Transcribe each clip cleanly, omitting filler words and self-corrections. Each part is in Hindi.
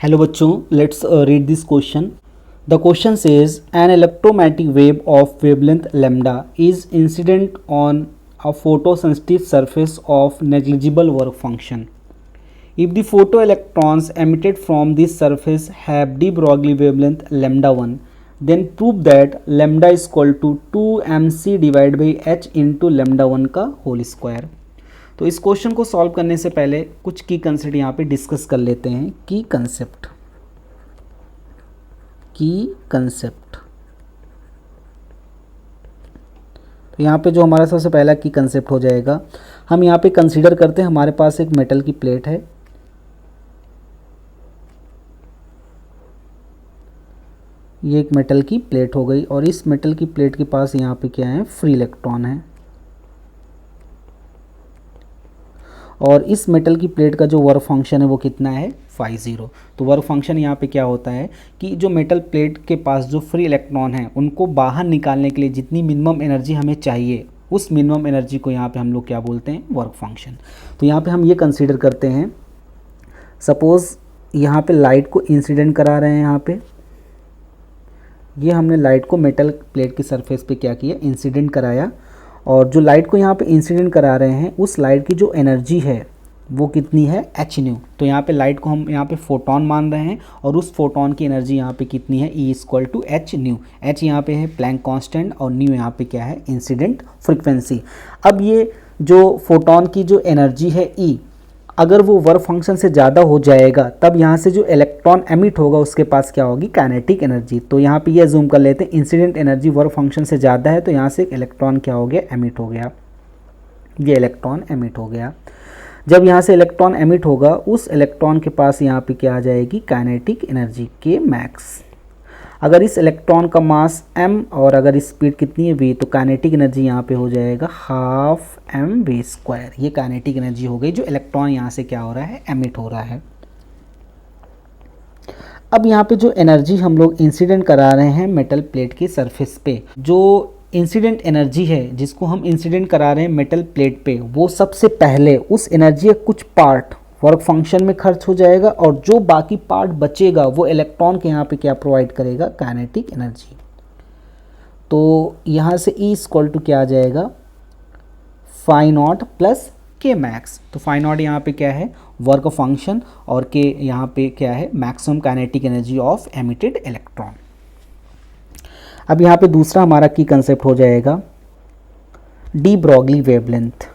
हेलो बच्चों, let's read this question. The question says an electromagnetic wave of wavelength lambda is incident on a photosensitive surface of negligible work function. If the photoelectrons emitted from this surface have de Broglie wavelength lambda 1, then prove that lambda is equal to 2mc divided by h into lambda 1 का होल स्क्वायर. तो इस क्वेश्चन को सॉल्व करने से पहले कुछ की कंसेप्ट यहाँ पे डिस्कस कर लेते हैं. की कंसेप्ट तो यहाँ पे जो हमारा सबसे पहला की कंसेप्ट हो जाएगा, हम यहाँ पे कंसीडर करते हैं हमारे पास एक मेटल की प्लेट है. ये एक मेटल की प्लेट हो गई और इस मेटल की प्लेट के पास यहाँ पे क्या है, फ्री इलेक्ट्रॉन है. और इस मेटल की प्लेट का जो वर्क फंक्शन है वो कितना है, फाई 0. तो वर्क फंक्शन यहाँ पे क्या होता है कि जो मेटल प्लेट के पास जो फ्री इलेक्ट्रॉन है उनको बाहर निकालने के लिए जितनी मिनिमम एनर्जी हमें चाहिए, उस मिनिमम एनर्जी को यहाँ पे हम लोग क्या बोलते हैं, वर्क फंक्शन. तो यहाँ पे हम ये कंसीडर करते हैं, सपोज़ यहाँ पे लाइट को इंसिडेंट करा रहे हैं. यहाँ पे ये हमने लाइट को मेटल प्लेट की सरफेस पे क्या किया, इंसिडेंट कराया. और जो लाइट को यहाँ पे इंसिडेंट करा रहे हैं उस लाइट की जो एनर्जी है वो कितनी है, एच न्यू. तो यहाँ पे लाइट को हम यहाँ पे फोटोन मान रहे हैं और उस फोटोन की एनर्जी यहाँ पे कितनी है, E equal to H nu. H यहाँ पे है प्लैंक कांस्टेंट और न्यू यहाँ पे क्या है, इंसिडेंट फ्रीक्वेंसी. अब ये जो फोटोन की जो एनर्जी है ई, अगर वो वर्क फंक्शन से ज़्यादा हो जाएगा तब यहाँ से जो इलेक्ट्रॉन एमिट होगा उसके पास क्या होगी, काइनेटिक एनर्जी. तो यहाँ पे ये जूम कर लेते हैं, इंसिडेंट एनर्जी वर्क फंक्शन से ज़्यादा है तो यहाँ से एक इलेक्ट्रॉन क्या हो गया, एमिट हो गया. ये इलेक्ट्रॉन एमिट हो गया. जब यहाँ से इलेक्ट्रॉन एमिट होगा उस इलेक्ट्रॉन के पास यहाँ पे क्या आ जाएगी, काइनेटिक एनर्जी के मैक्स. अगर इस इलेक्ट्रॉन का मास m और अगर स्पीड कितनी है v, तो काइनेटिक एनर्जी यहाँ पे हो जाएगा हाफ mv². ये काइनेटिक एनर्जी हो गई जो इलेक्ट्रॉन यहाँ से क्या हो रहा है, एमिट हो रहा है. अब यहाँ पे जो एनर्जी हम लोग इंसिडेंट करा रहे हैं मेटल प्लेट की सरफेस पे, जो इंसिडेंट एनर्जी है जिसको हम इंसिडेंट करा रहे हैं मेटल प्लेट पे, वो सबसे पहले उस एनर्जी का कुछ पार्ट वर्क फंक्शन में खर्च हो जाएगा और जो बाकी पार्ट बचेगा वो इलेक्ट्रॉन के यहाँ पे क्या प्रोवाइड करेगा, काइनेटिक एनर्जी. तो यहाँ से E इक्वल टू क्या आ जाएगा, फाई नॉट प्लस के मैक्स. तो फाई नॉट यहाँ पे क्या है, वर्क फंक्शन, और के यहाँ पे क्या है, maximum kinetic energy of emitted electron. अब यहाँ पे दूसरा हमारा की कंसेप्ट हो जाएगा de Broglie wavelength.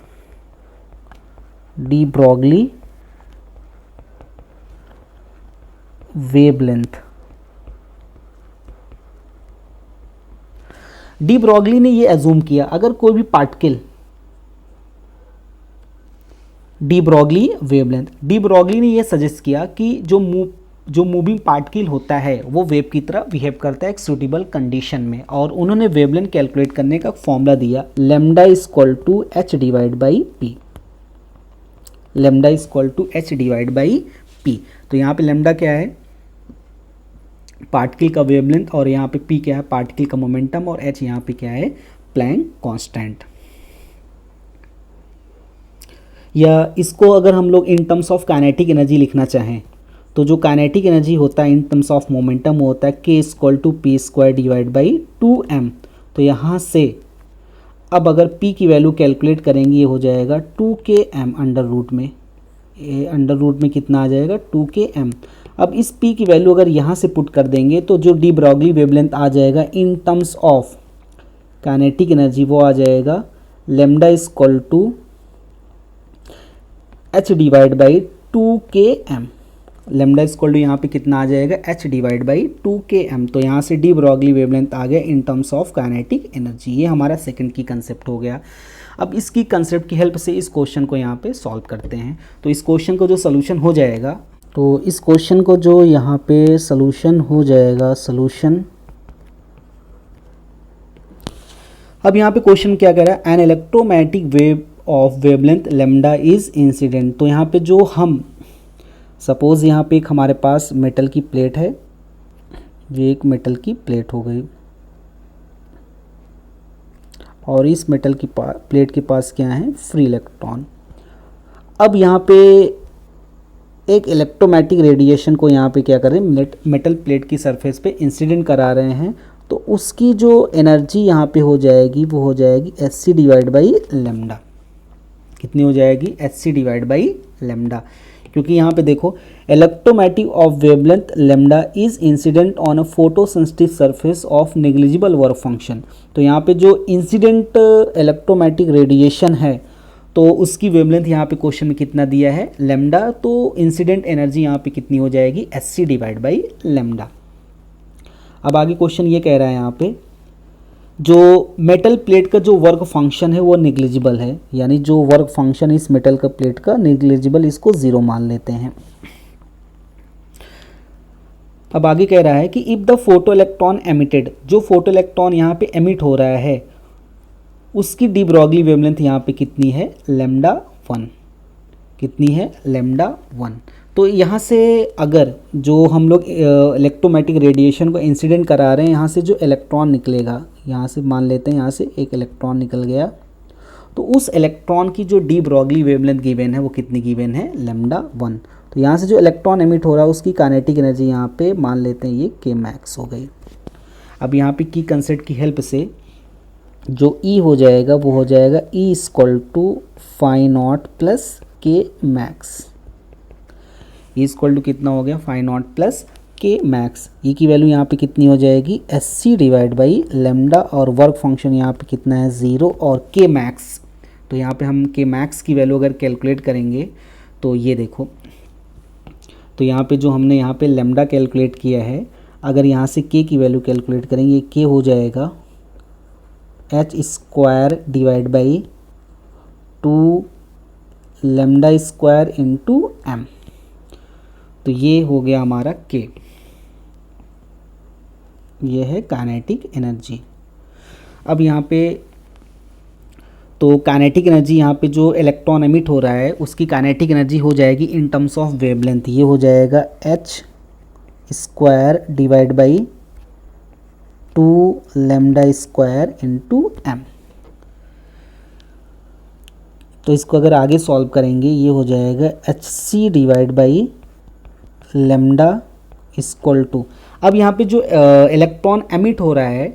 De Broglie wavelength. De Broglie ने ये एज्यूम किया, अगर कोई भी particle, de Broglie wavelength, de Broglie ने ये सजेस्ट किया कि जो मूविंग पार्टिकल होता है वो वेव की तरह बिहेव करता है एक सूटेबल कंडीशन में. और उन्होंने वेवलेंथ कैलकुलेट करने का फॉर्मूला दिया, lambda equal to H divide by P. Lambda equal to H divide by P. तो यहाँ पे लैम्डा क्या है, पार्टिकल का वेवलेंथ, और यहाँ पे p क्या है, पार्टिकल का मोमेंटम, और h यहाँ पे क्या है, प्लैंक कांस्टेंट. या इसको अगर हम लोग इन टर्म्स ऑफ काइनेटिक एनर्जी लिखना चाहें तो जो काइनेटिक एनर्जी होता है इन टर्म्स ऑफ मोमेंटम होता है k equal to P square divide by 2m. तो यहाँ से अब अगर p की वैल्यू कैलकुलेट करेंगे ये हो जाएगा 2km अंडर रूट में. अंडर रूट में कितना आ जाएगा, 2km. अब इस p की वैल्यू अगर यहाँ से पुट कर देंगे तो जो डी ब्रॉगली वेवलेंथ आ जाएगा in terms of kinetic energy वो आ जाएगा lambda equal to h divide by 2km. Lambda equal to यहाँ पे कितना आ जाएगा, h डिवाइड बाई 2km. तो यहाँ से डी ब्रॉगली वेवलेंथ आ गया इन टर्म्स ऑफ काइनेटिक एनर्जी. ये हमारा सेकंड की कंसेप्ट हो गया. अब इसकी कंसेप्ट की हेल्प से इस क्वेश्चन को यहाँ पे सॉल्व करते हैं. तो इस क्वेश्चन को जो सोल्यूशन हो जाएगा, तो इस क्वेश्चन को जो यहाँ पे सोल्यूशन हो जाएगा, सोल्यूशन. अब यहाँ पे क्वेश्चन क्या कह रहा है, an electromagnetic wave of wavelength lambda is incident. तो यहाँ पे जो हम सपोज़ यहाँ पे एक हमारे पास मेटल की प्लेट है, ये एक मेटल की प्लेट हो गई और इस मेटल की प्लेट के पास क्या है, फ्री इलेक्ट्रॉन. अब यहाँ पे एक इलेक्ट्रोमैटिक रेडिएशन को यहाँ पे क्या कर रहे हैं, मेटल प्लेट की सरफेस पे इंसिडेंट करा रहे हैं, तो उसकी जो एनर्जी यहाँ पे हो जाएगी वो हो जाएगी hc डिवाइड बाई लेमडा। कितनी हो जाएगी, hc डिवाइड बाई लेमडा, क्योंकि यहाँ पे देखो इलेक्ट्रोमैटिक of wavelength lambda is incident on a photosensitive surface of negligible work function. तो यहाँ पे जो इंसिडेंट इलेक्ट्रोमैटिक रेडिएशन है तो उसकी वेवलेंथ यहाँ पे क्वेश्चन में कितना दिया है, लेमडा, तो इंसिडेंट एनर्जी यहाँ पे कितनी हो जाएगी, hc डिवाइड बाई लेमडा। अब आगे क्वेश्चन ये कह रहा है यहाँ पे जो मेटल प्लेट का जो वर्क फंक्शन है वो नेग्लिजिबल है, यानी जो वर्क फंक्शन इस मेटल का प्लेट का नेग्लिजिबल, इसको 0 मान लेते हैं। अब आगे कह रहा है कि if the photo electron emitted, जो फोटो इलेक्ट्रॉन यहाँ पे एमिट हो रहा है उसकी डी ब्रॉगली वेवलेंथ यहाँ पे कितनी है, लेमडा 1। कितनी है, लेमडा 1। तो यहाँ से अगर जो हम लोग इलेक्ट्रोमैटिक रेडिएशन को इंसिडेंट करा रहे हैं, यहाँ से जो इलेक्ट्रॉन निकलेगा, यहाँ से मान लेते हैं यहाँ से एक इलेक्ट्रॉन निकल गया, तो उस इलेक्ट्रॉन की जो डी ब्रॉगली वेवलेंथ गिवन है वो कितनी गिवन है, लेमडा 1। तो यहाँ से जो इलेक्ट्रॉन एमिट हो रहा है उसकी काइनेटिक एनर्जी यहाँ पे मान लेते हैं ये k मैक्स हो गई। अब यहाँ पे की कंसेप्ट की हेल्प से जो E हो जाएगा वो हो जाएगा E equal to phi not plus k max. E equal to कितना हो गया, phi not plus k max. E की वैल्यू यहाँ पे कितनी हो जाएगी, hc डिवाइड बाई लेमडा, और वर्क फंक्शन यहाँ पे कितना है 0 और k मैक्स। तो यहाँ पे हम k मैक्स की वैल्यू अगर कैलकुलेट करेंगे तो ये देखो, तो यहाँ पे जो हमने यहाँ पे लेमडा कैलकुलेट किया है, अगर यहाँ से k की वैल्यू कैलकुलेट करेंगे, k हो जाएगा h square divide by 2 lambda square into m। तो ये हो गया हमारा k, ये है काइनेटिक एनर्जी। अब यहाँ पे तो काइनेटिक एनर्जी यहाँ पे जो इलेक्ट्रॉन एमिट हो रहा है उसकी काइनेटिक एनर्जी हो जाएगी इन टर्म्स ऑफ वेवलेंथ, ये हो जाएगा h square divide by 2 lambda square into m। तो इसको अगर आगे सॉल्व करेंगे ये हो जाएगा hc divide by lambda equal to, अब यहाँ पे जो इलेक्ट्रॉन एमिट हो रहा है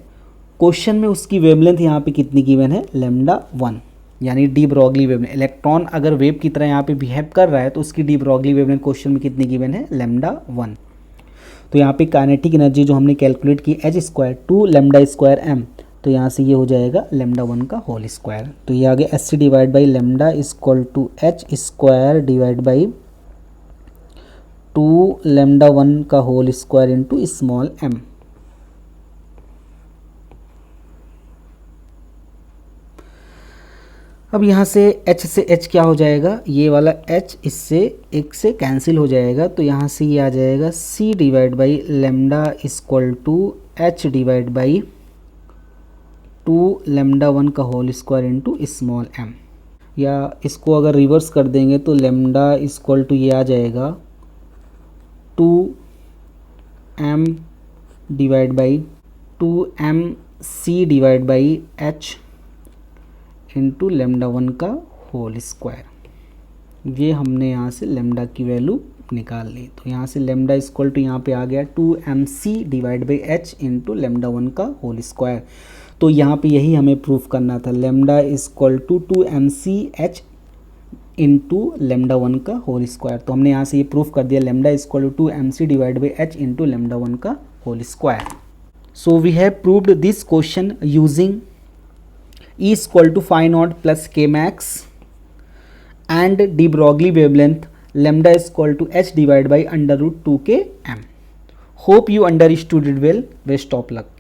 क्वेश्चन में उसकी वेवलेंथ यहाँ पे कितनी गिवन है, लेमडा 1, यानी डी ब्रॉगली वेवलेंथ। इलेक्ट्रॉन अगर वेव की तरह यहाँ पे बिहेव कर रहा है तो उसकी डी ब्रॉगली वेवलेंथ क्वेश्चन में कितनी गिवन है, लेमडा 1। तो यहाँ पे काइनेटिक एनर्जी जो हमने कैलकुलेट की h square 2 lambda square m, तो यहाँ से ये हो जाएगा लेमडा 1 का होल स्क्वायर। तो ये आगे hc divide by lambda equal to h square divide by 2 lambda 1 का whole square into small m। अब यहाँ से h से h क्या हो जाएगा, ये वाला h इससे एक से कैंसिल हो जाएगा, तो यहाँ से ये आ जाएगा c divide by lambda equal to h divide by 2 lambda 1 का whole square into small m। या इसको अगर रिवर्स कर देंगे तो लेमडा इक्वल टू ये आ जाएगा 2m divide by 2mc divide by h into lambda 1 का होल स्क्वायर। ये हमने यहाँ से लेमडा की वैल्यू निकाल ली, तो यहाँ से लेमडा इक्वल टू यहाँ पे आ गया 2mc divide by h into lambda 1 का होल स्क्वायर। तो यहाँ पे यही हमें प्रूफ करना था, lambda equal to 2mc h into lambda 1 का होल स्क्वायर। तो हमने यहाँ से ये प्रूफ कर दिया, lambda equal to 2mc divide by h into lambda 1 का whole square. So we have proved this question using E equal to phi naught plus k max and de Broglie wavelength lambda is equal to h divided by under root 2k m. Hope you understood it well. Best of luck.